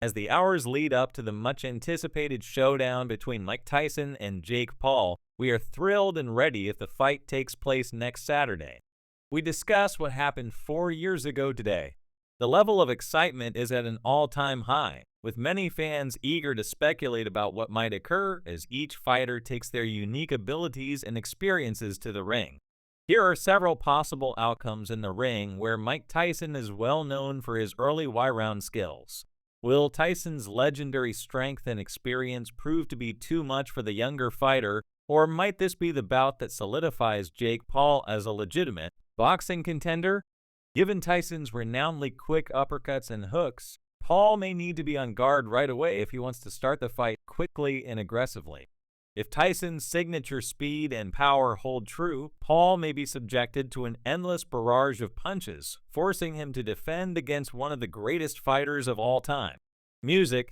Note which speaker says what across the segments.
Speaker 1: As the hours lead up to the much-anticipated showdown between Mike Tyson and Jake Paul, we are thrilled and ready if the fight takes place next Saturday. We discuss what happened 4 years ago today. The level of excitement is at an all-time high, with many fans eager to speculate about what might occur as each fighter takes their unique abilities and experiences to the ring. Here are several possible outcomes in the ring where Mike Tyson is well known for his early Y-round skills. Will Tyson's legendary strength and experience prove to be too much for the younger fighter, or might this be the bout that solidifies Jake Paul as a legitimate boxing contender? Given Tyson's renownedly quick uppercuts and hooks, Paul may need to be on guard right away if he wants to start the fight quickly and aggressively. If Tyson's signature speed and power hold true, Paul may be subjected to an endless barrage of punches, forcing him to defend against one of the greatest fighters of all time. Music.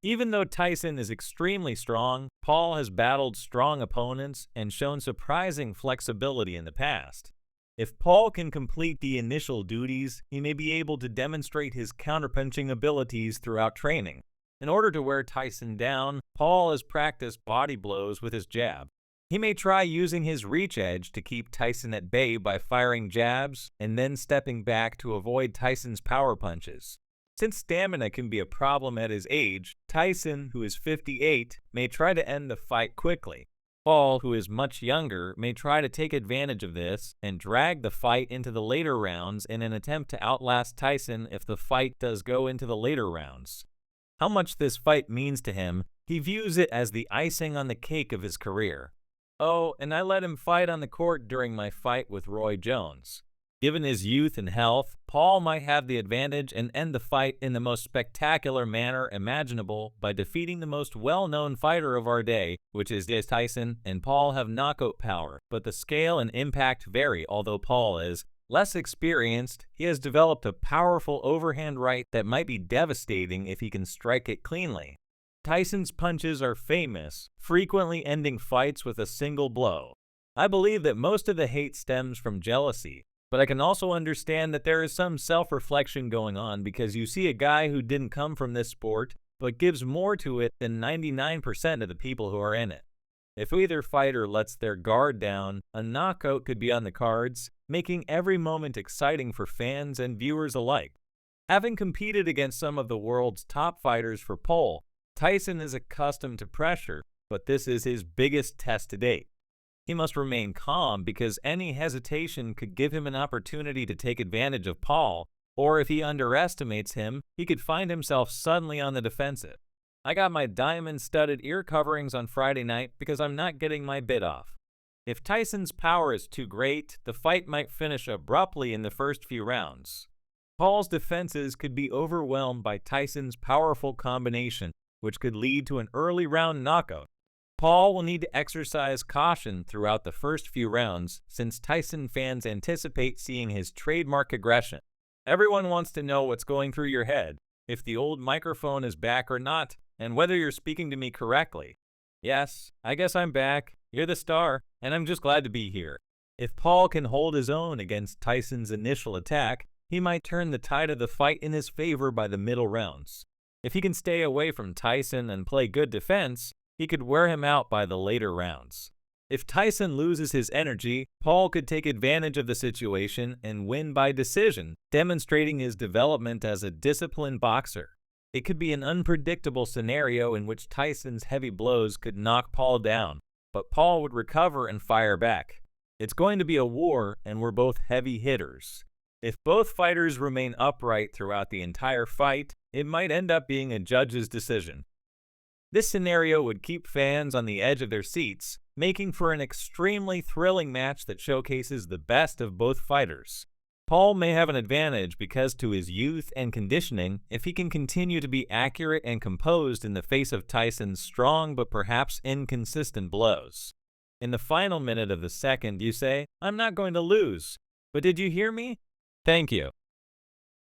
Speaker 1: Even though Tyson is extremely strong, Paul has battled strong opponents and shown surprising flexibility in the past. If Paul can complete the initial duties, he may be able to demonstrate his counterpunching abilities throughout training. In order to wear Tyson down, Paul has practiced body blows with his jab. He may try using his reach edge to keep Tyson at bay by firing jabs and then stepping back to avoid Tyson's power punches. Since stamina can be a problem at his age, Tyson, who is 58, may try to end the fight quickly. Paul, who is much younger, may try to take advantage of this and drag the fight into the later rounds in an attempt to outlast Tyson if the fight does go into the later rounds. How much this fight means to him, he views it as the icing on the cake of his career. Oh, and I let him fight on the court during my fight with Roy Jones. Given his youth and health, Paul might have the advantage and end the fight in the most spectacular manner imaginable by defeating the most well-known fighter of our day, which is Tyson, and Paul have knockout power, but the scale and impact vary. Although Paul is less experienced, he has developed a powerful overhand right that might be devastating if he can strike it cleanly. Tyson's punches are famous, frequently ending fights with a single blow. I believe that most of the hate stems from jealousy, but I can also understand that there is some self-reflection going on because you see a guy who didn't come from this sport, but gives more to it than 99% of the people who are in it. If either fighter lets their guard down, a knockout could be on the cards, making every moment exciting for fans and viewers alike. Having competed against some of the world's top fighters for Paul, Tyson is accustomed to pressure, but this is his biggest test to date. He must remain calm because any hesitation could give him an opportunity to take advantage of Paul, or if he underestimates him, he could find himself suddenly on the defensive. I got my diamond-studded ear coverings on Friday night because I'm not getting my bid off. If Tyson's power is too great, the fight might finish abruptly in the first few rounds. Paul's defenses could be overwhelmed by Tyson's powerful combination, which could lead to an early round knockout. Paul will need to exercise caution throughout the first few rounds since Tyson fans anticipate seeing his trademark aggression. Everyone wants to know what's going through your head, if the old microphone is back or not, and whether you're speaking to me correctly. Yes, I guess I'm back. You're the star, and I'm just glad to be here. If Paul can hold his own against Tyson's initial attack, he might turn the tide of the fight in his favor by the middle rounds. If he can stay away from Tyson and play good defense, he could wear him out by the later rounds. If Tyson loses his energy, Paul could take advantage of the situation and win by decision, demonstrating his development as a disciplined boxer. It could be an unpredictable scenario in which Tyson's heavy blows could knock Paul down, but Paul would recover and fire back. It's going to be a war, and we're both heavy hitters. If both fighters remain upright throughout the entire fight, it might end up being a judge's decision. This scenario would keep fans on the edge of their seats, making for an extremely thrilling match that showcases the best of both fighters. Paul may have an advantage because to his youth and conditioning, if he can continue to be accurate and composed in the face of Tyson's strong but perhaps inconsistent blows. In the final minute of the second, you say, "I'm not going to lose." But did you hear me? Thank you.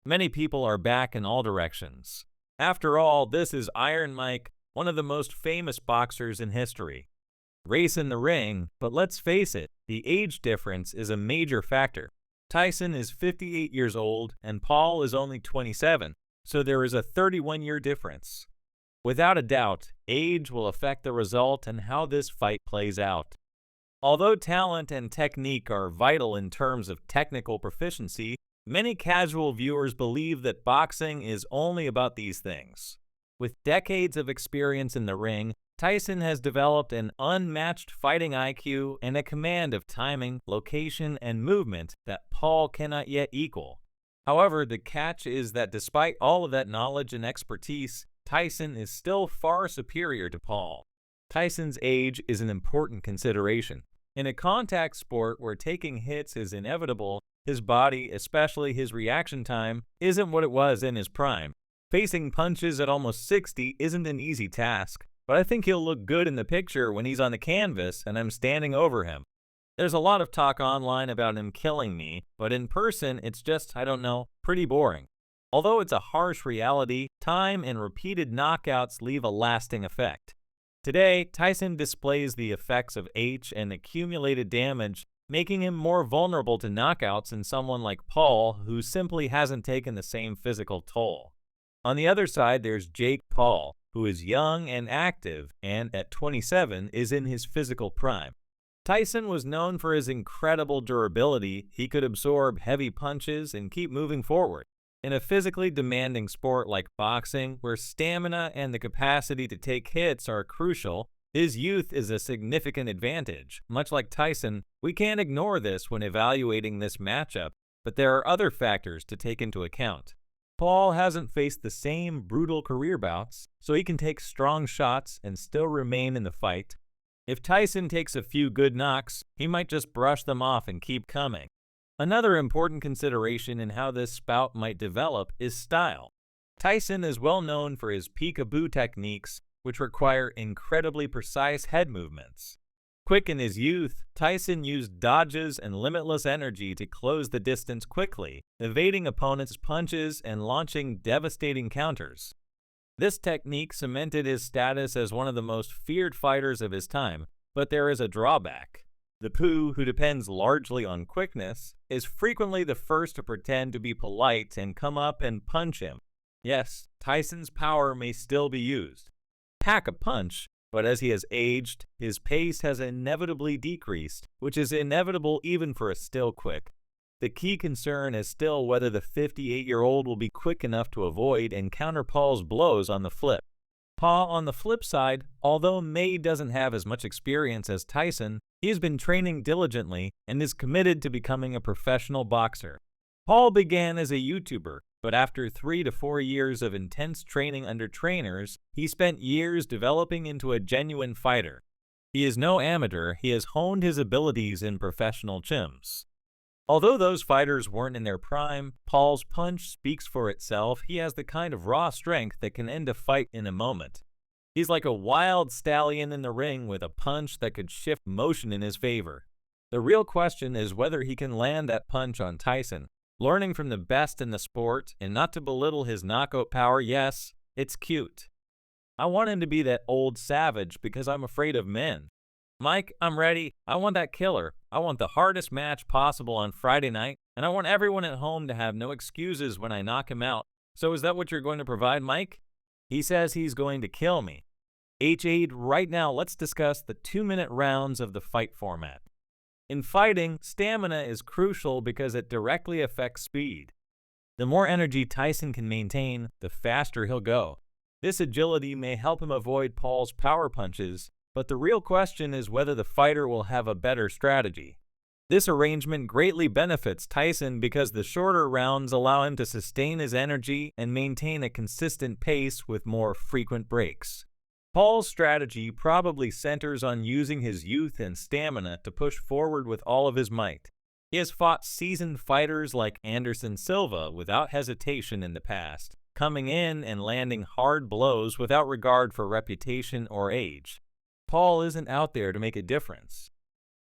Speaker 1: Many people are back in all directions. After all, this is Iron Mike, one of the most famous boxers in history. Race in the ring, but let's face it, the age difference is a major factor. Tyson is 58 years old and Paul is only 27. so there is a 31-year difference. Without a doubt, age will affect the result and how this fight plays out. Although talent and technique are vital in terms of technical proficiency, many casual viewers believe that boxing is only about these things. With decades of experience in the ring, Tyson has developed an unmatched fighting IQ and a command of timing, location, and movement that Paul cannot yet equal. However, the catch is that despite all of that knowledge and expertise, Tyson is still far superior to Paul. Tyson's age is an important consideration. In a contact sport where taking hits is inevitable, his body, especially his reaction time, isn't what it was in his prime. Facing punches at almost 60 isn't an easy task, but I think he'll look good in the picture when he's on the canvas and I'm standing over him. There's a lot of talk online about him killing me, but in person it's just, I don't know, pretty boring. Although it's a harsh reality, time and repeated knockouts leave a lasting effect. Today, Tyson displays the effects of age and accumulated damage, making him more vulnerable to knockouts than someone like Paul, who simply hasn't taken the same physical toll. On the other side, there's Jake Paul, who is young and active, and at 27 is in his physical prime. Tyson was known for his incredible durability. He could absorb heavy punches and keep moving forward. In a physically demanding sport like boxing, where stamina and the capacity to take hits are crucial, his youth is a significant advantage. Much like Tyson, we can't ignore this when evaluating this matchup, but there are other factors to take into account. Paul hasn't faced the same brutal career bouts, so he can take strong shots and still remain in the fight. If Tyson takes a few good knocks, he might just brush them off and keep coming. Another important consideration in how this bout might develop is style. Tyson is well known for his peekaboo techniques, which require incredibly precise head movements. Quick in his youth, Tyson used dodges and limitless energy to close the distance quickly, evading opponents' punches and launching devastating counters. This technique cemented his status as one of the most feared fighters of his time, but there is a drawback. The Pooh, who depends largely on quickness, is frequently the first to pretend to be polite and come up and punch him. Yes, Tyson's power may still be used. Pack a punch, but as he has aged, his pace has inevitably decreased, which is inevitable even for a still quick. The key concern is still whether the 58-year-old will be quick enough to avoid and counter Paul's blows on the flip. Paul, on the flip side, although May doesn't have as much experience as Tyson, he has been training diligently and is committed to becoming a professional boxer. Paul began as a YouTuber, but after 3 to 4 years of intense training under trainers, he spent years developing into a genuine fighter. He is no amateur, he has honed his abilities in professional gyms. Although those fighters weren't in their prime, Paul's punch speaks for itself. He has the kind of raw strength that can end a fight in a moment. He's like a wild stallion in the ring with a punch that could shift motion in his favor. The real question is whether he can land that punch on Tyson. Learning from the best in the sport, and not to belittle his knockout power, yes, it's cute. I want him to be that old savage because I'm afraid of men. Mike, I'm ready. I want that killer. I want the hardest match possible on Friday night, and I want everyone at home to have no excuses when I knock him out. So is that what you're going to provide, Mike? He says he's going to kill me. H8, right now let's discuss the 2-minute rounds of the fight format. In fighting, stamina is crucial because it directly affects speed. The more energy Tyson can maintain, the faster he'll go. This agility may help him avoid Paul's power punches, but the real question is whether the fighter will have a better strategy. This arrangement greatly benefits Tyson because the shorter rounds allow him to sustain his energy and maintain a consistent pace with more frequent breaks. Paul's strategy probably centers on using his youth and stamina to push forward with all of his might. He has fought seasoned fighters like Anderson Silva without hesitation in the past, coming in and landing hard blows without regard for reputation or age. Paul isn't out there to make a difference.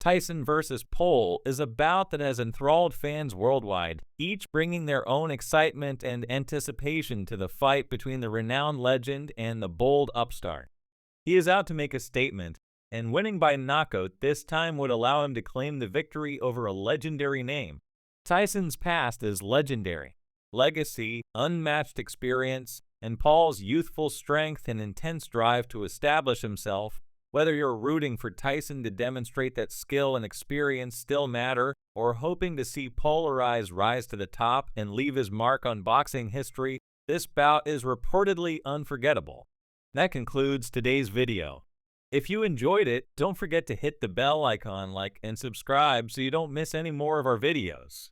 Speaker 1: Tyson versus Paul is a bout that has enthralled fans worldwide, each bringing their own excitement and anticipation to the fight between the renowned legend and the bold upstart. He is out to make a statement, and winning by knockout this time would allow him to claim the victory over a legendary name. Tyson's past is legendary. legacy, unmatched experience, and Paul's youthful strength and intense drive to establish himself. Whether you're rooting for Tyson to demonstrate that skill and experience still matter, or hoping to see Polarized rise to the top and leave his mark on boxing history, this bout is reportedly unforgettable. That concludes today's video. If you enjoyed it, don't forget to hit the bell icon, like, and subscribe so you don't miss any more of our videos.